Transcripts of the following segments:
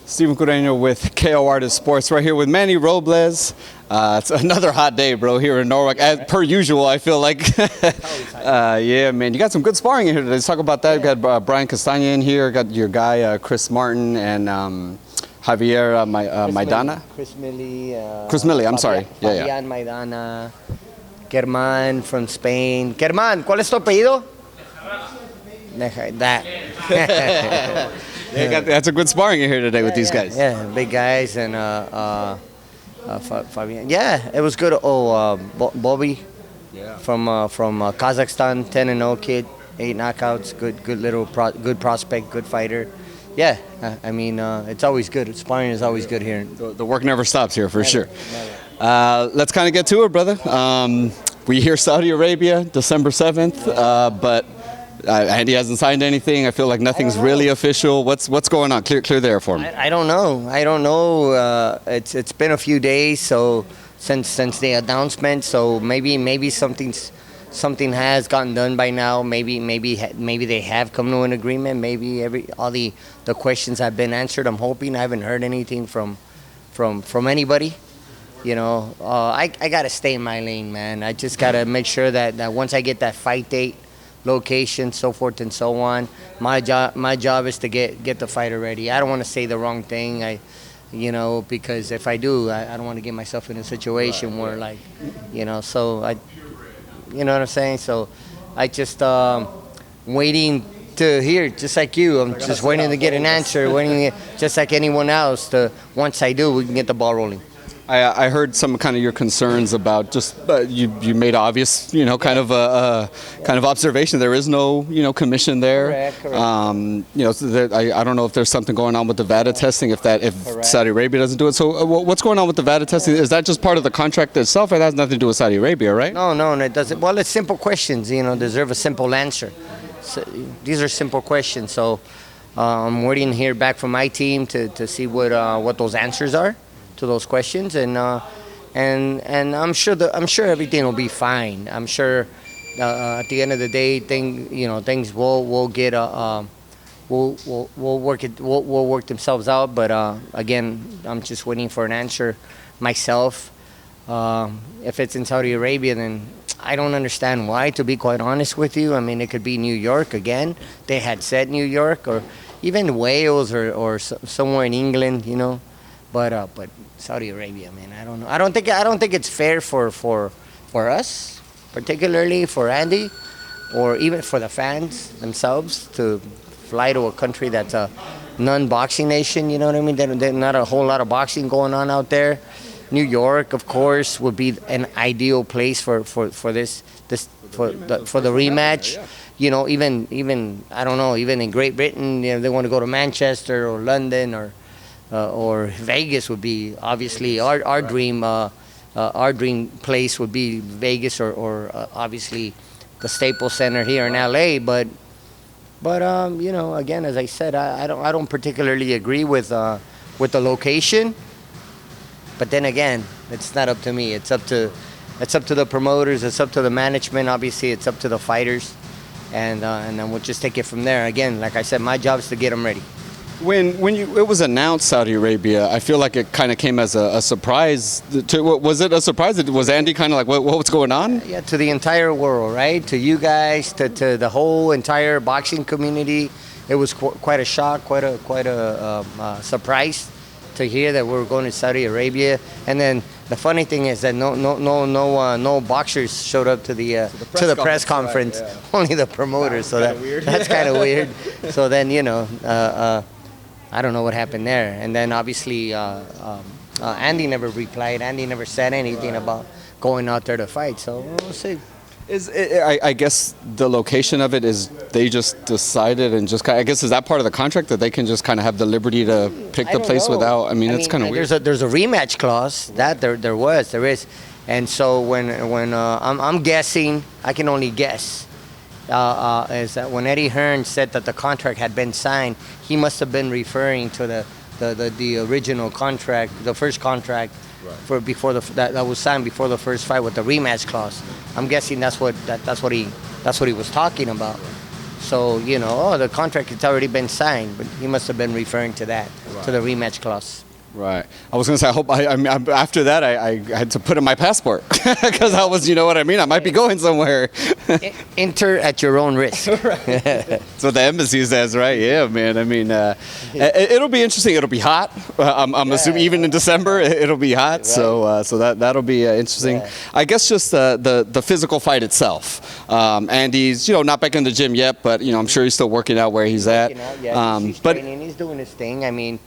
Steven Cureño with KO Artist Sports, right here with Manny Robles. It's another hot day, bro, here in Norway. As per usual, I feel like. Yeah, man, you got some good sparring in here today. Let's talk about that. You got Brian Castagna in here, got your guy Chris Martin and Javier Maidana. Chris Millie. Chris Millie, I'm sorry. Fabian Maidana. Germán from Spain. Germán, ¿cuál es tu apellido? That. That's a good sparring in here today with these guys. Yeah, big guys and Fabian. Yeah, it was good. Oh, Bobby from Kazakhstan, 10-0 kid, 8 knockouts. Good little good prospect, good fighter. Yeah, I mean it's always good. Sparring is always good here. The work never stops here for sure. Let's kind of get to it, brother. We hear Saudi Arabia, December 7th, but Andy hasn't signed anything. I feel like nothing's really official. What's going on? Clear the air for me. I don't know. It's been a few days since the announcement. So maybe something has gotten done by now. Maybe they have come to an agreement. Maybe all the questions have been answered. I'm hoping. I haven't heard anything from anybody. You know, I gotta stay in my lane, man. I just gotta make sure that once I get that fight date, location, so forth and so on, my job is to get the fighter ready. I don't want to say the wrong thing. Because if I do, I don't want to get myself in a situation where like, so you know what I'm saying? So I just waiting to hear, just like you. I'm just waiting to get an answer, just like anyone else. Once I do, we can get the ball rolling. I heard some kind of your concerns about just you made obvious kind of observation. There is no commission there. Correct. I don't know if there's something going on with the VADA testing if Saudi Arabia doesn't do it. So what's going on with the VADA testing? Is that just part of the contract itself? It has nothing to do with Saudi Arabia, right? No, it doesn't. Well, it's simple questions. Deserve a simple answer. So, these are simple questions. So I'm waiting to hear back from my team to see what those answers are to those questions, and I'm sure everything will be fine. I'm sure at the end of the day, things will get will work themselves out. But again, I'm just waiting for an answer myself. If it's in Saudi Arabia, then I don't understand why. To be quite honest with you, I mean it could be New York again. They had said New York or even Wales or somewhere in England, But Saudi Arabia, man, I don't know. I don't think it's fair for us, particularly for Andy, or even for the fans themselves to fly to a country that's a non-boxing nation. You know what I mean? There's not a whole lot of boxing going on out there. New York, of course, would be an ideal place for the rematch. Even I don't know. Even in Great Britain, they want to go to Manchester or London or Vegas would be obviously our dream. Our dream place would be Vegas or obviously the Staples Center here in LA. But again, as I said, I don't particularly agree with the location. But then again, it's not up to me. It's up to the promoters. It's up to the management. Obviously, it's up to the fighters, and then we'll just take it from there. Again, like I said, my job is to get them ready. When it was announced Saudi Arabia, I feel like it kind of came as a surprise. Was it a surprise? Was Andy kind of like, what's going on? Yeah, to the entire world, right? To you guys, to the whole entire boxing community, it was quite a shock, quite a surprise to hear that we were going to Saudi Arabia. And then the funny thing is that no boxers showed up to the press conference. Yeah. Only the promoters. So that's kind of weird. So then I don't know what happened there. And then obviously Andy never replied. Andy never said anything about going out there to fight. So we'll see. I guess the location of it is they just decided and just I guess is that part of the contract that they can just kind of have the liberty to pick the place without. I mean, it's kind of weird. There's a rematch clause that there is, and so when I'm guessing, I can only guess. Is that when Eddie Hearn said that the contract had been signed, he must have been referring to the original contract, the first contract, right, that was signed before the first fight with the rematch clause. I'm guessing that's what he was talking about. So the contract has already been signed, but he must have been referring to that. to the rematch clause. Right. I was gonna say, I hope. I mean, after that, I had to put in my passport because I was, you know what I mean. I might be going somewhere. Enter at your own risk. That's what the embassy says, right? Yeah, man. I mean, it'll be interesting. It'll be hot. I'm assuming even in December it'll be hot. Right. So that'll be interesting. Yeah. I guess just the physical fight itself. Andy's, not back in the gym yet, but I'm sure he's still working out where he's at. He's training. He's doing his thing. I mean.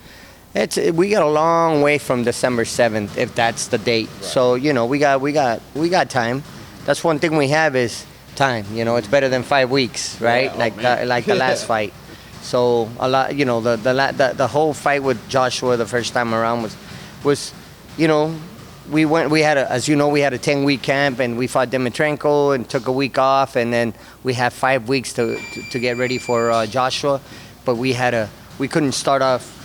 We got a long way from December 7th, if that's the date. Right. So we got time. That's one thing we have is time. It's better than 5 weeks, right? Yeah, like the last fight. So a lot, the whole fight with Joshua the first time around was we had a 10-week camp, and we fought Dimitrenko and took a week off, and then we had 5 weeks to get ready for Joshua, but we couldn't start off.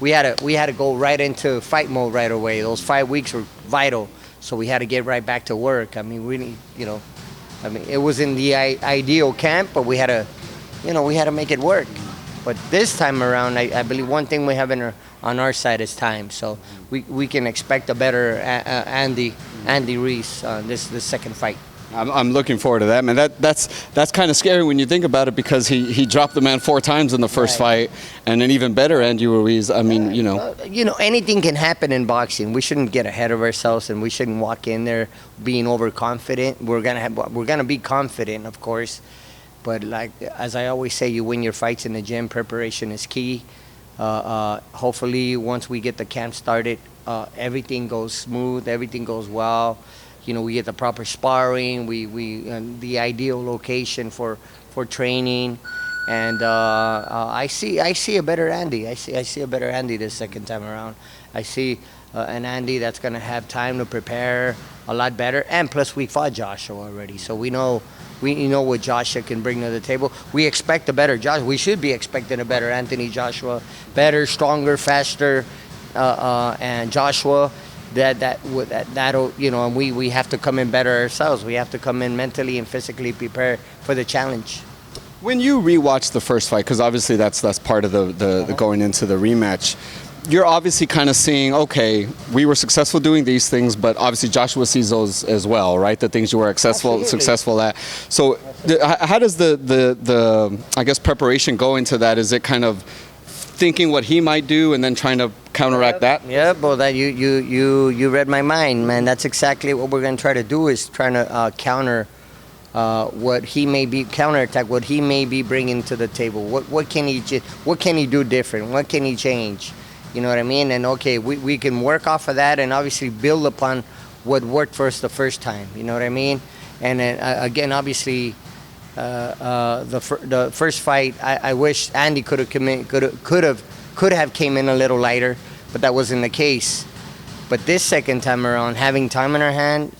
We had to go right into fight mode right away. Those 5 weeks were vital, so we had to get right back to work. I mean, really, it was in the ideal camp, but we had to make it work. But this time around, I believe one thing we have on our side is time. So we can expect a better Andy Ruiz this second fight. I'm looking forward to that, man. That's kind of scary when you think about it, because he dropped the man 4 times in the first fight, and an even better Andy Ruiz. I mean, anything can happen in boxing. We shouldn't get ahead of ourselves, and we shouldn't walk in there being overconfident. We're gonna be confident, of course, but like as I always say, you win your fights in the gym. Preparation is key. Hopefully, once we get the camp started, everything goes smooth. Everything goes well. We get the proper sparring, the ideal location for training, and I see a better Andy. I see a better Andy this second time around. I see an Andy that's gonna have time to prepare a lot better, and plus we fought Joshua already, so we know what Joshua can bring to the table. We expect a better Joshua. We should be expecting a better Anthony Joshua, better, stronger, faster, and Joshua. That'll and we have to come in better ourselves. We have to come in mentally and physically prepared for the challenge. When you rewatch the first fight, because obviously that's part of the going into the rematch, you're obviously kind of seeing, okay, we were successful doing these things, but obviously Joshua sees those as well, right? The things you were successful at. So how does the I guess preparation go into that? Is it kind of thinking what he might do and then trying to counteract that? Yeah, well, that you read my mind, man. That's exactly what we're going to try to do, is trying to counter what he may be, counterattack what he may be bringing to the table. What can he do different? What can he change? You know what I mean? And okay, we can work off of that and obviously build upon what worked for us the first time. You know what I mean? And then again, obviously. The first fight, I wish Andy could have came in a little lighter, but that wasn't the case. But this second time around, having time in our hands,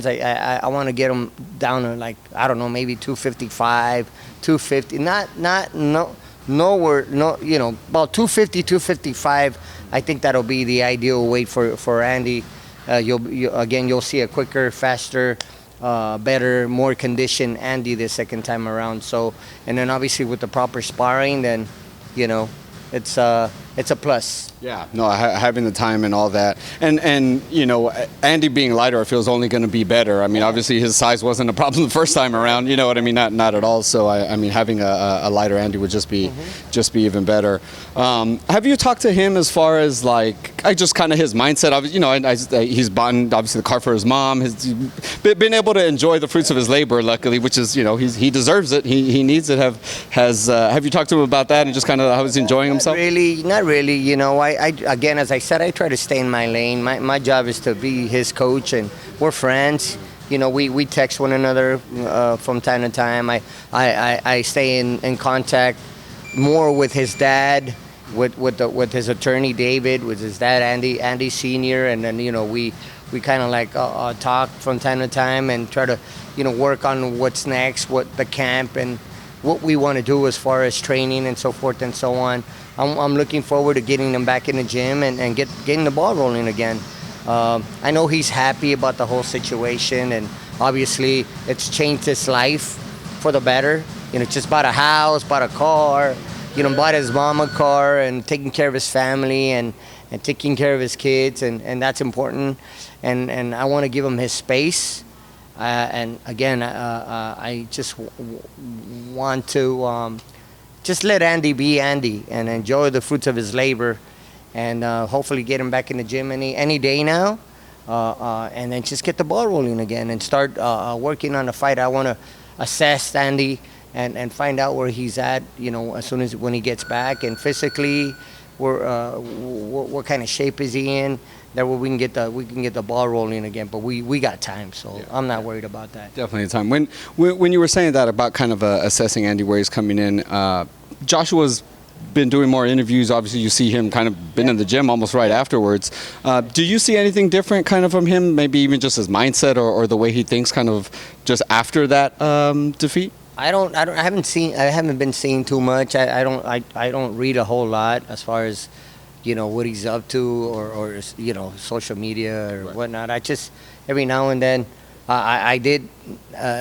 I want to get him down to, like, I don't know, maybe 255, 250. About 250, 255. I think that'll be the ideal weight for Andy. You'll see a quicker, faster. Better, more conditioned Andy the second time around. So, and then obviously with the proper sparring, then it's a plus. Yeah, no, having the time and all that, and Andy being lighter, I feel is only going to be better. I mean, obviously his size wasn't a problem the first time around. You know what I mean? Not at all. So I mean, having a lighter Andy would just be even better. Have you talked to him as far as just kind of his mindset? He's bought obviously the car for his mom. He's been able to enjoy the fruits of his labor, luckily, which is he deserves it. He needs it. Have you talked to him about that and just kind of how he's enjoying himself? Not really. I again, as I said, I try to stay in my lane. My job is to be his coach, and we're friends. We text one another from time to time. I stay in contact more with his dad, with his attorney David, with his dad Andy Senior, and then we kind of talk from time to time and try to work on what's next, what the camp and what we want to do as far as training and so forth and so on. I'm looking forward to getting them back in the gym and getting the ball rolling again. I know he's happy about the whole situation, and obviously it's changed his life for the better. Just bought a house, bought a car, bought his mom a car and taking care of his family and taking care of his kids, and that's important. And I want to give him his space. And again, I just want to just let Andy be Andy and enjoy the fruits of his labor, and hopefully get him back in the gym any day now, and then just get the ball rolling again and start working on the fight. I want to assess Andy and find out where he's at, as soon as when he gets back, and physically, what kind of shape is he in? That way we can get the ball rolling again. But we got time, so I'm not worried about that. Definitely time. When you were saying that about kind of assessing Andy where he's coming in, Joshua's been doing more interviews. Obviously, you see him kind of been in the gym almost right afterwards. Do you see anything different kind of from him? Maybe even just his mindset or the way he thinks kind of just after that defeat? I haven't been seeing too much. I don't read a whole lot as far as what he's up to or social media or whatnot. I just every now and then I did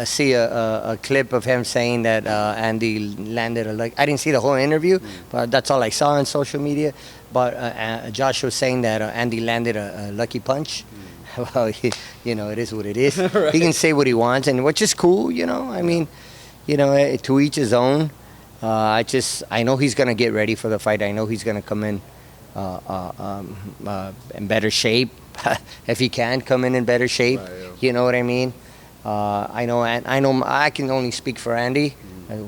see a clip of him saying that Andy landed I didn't see the whole interview, but that's all I saw on social media. But Josh was saying that Andy landed a lucky punch. Well, it is what it is. Right. He can say what he wants, and which is cool. I mean, to each his own. I know he's gonna get ready for the fight. I know he's gonna come in better shape if he can come in better shape. Right, yeah. You know what I mean? I know I can only speak for Andy.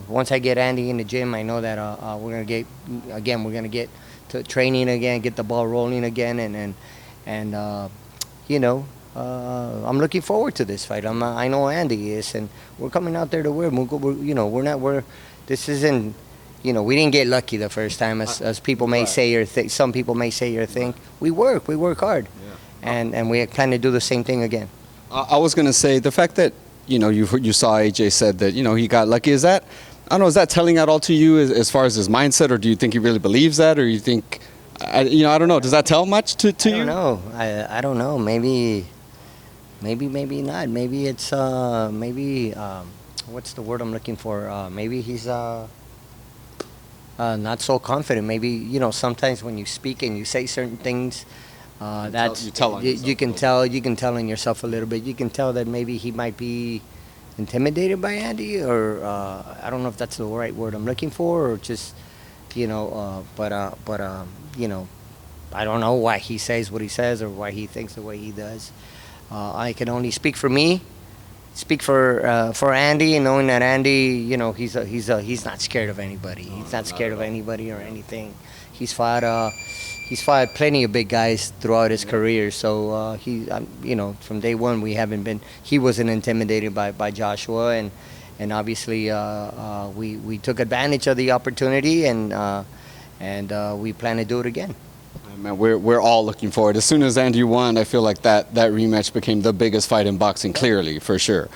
Once I get Andy in the gym, I know that we're gonna get to training again, get the ball rolling again, and I'm looking forward to this fight. I know Andy is, and we're coming out there to win. This isn't. We didn't get lucky the first time, as people may say or some people may say or think. We work hard, and we kind of do the same thing again. I was going to say the fact that you saw AJ said that he got lucky. Is that, I don't know, is that telling at all to you as far as his mindset, or do you think he really believes that, or you think, I don't know, does that tell much to you? I don't know. I don't know. Maybe not. Maybe it's what's the word I'm looking for? Maybe he's not so confident. Maybe sometimes when you speak and you say certain things, you can tell in yourself a little bit. You can tell that maybe he might be intimidated by Andy, or I don't know if that's the right word I'm looking for, or just but I don't know why he says what he says or why he thinks the way he does. I can only speak for me. Speak for Andy, and knowing that Andy, he's not scared of anybody. He's not scared of anybody or anything. He's fought plenty of big guys throughout his career. So from day one he wasn't intimidated by Joshua, and obviously we took advantage of the opportunity, and we plan to do it again. Man, we're all looking forward. As soon as Andy won, I feel like that rematch became the biggest fight in boxing, clearly, for sure.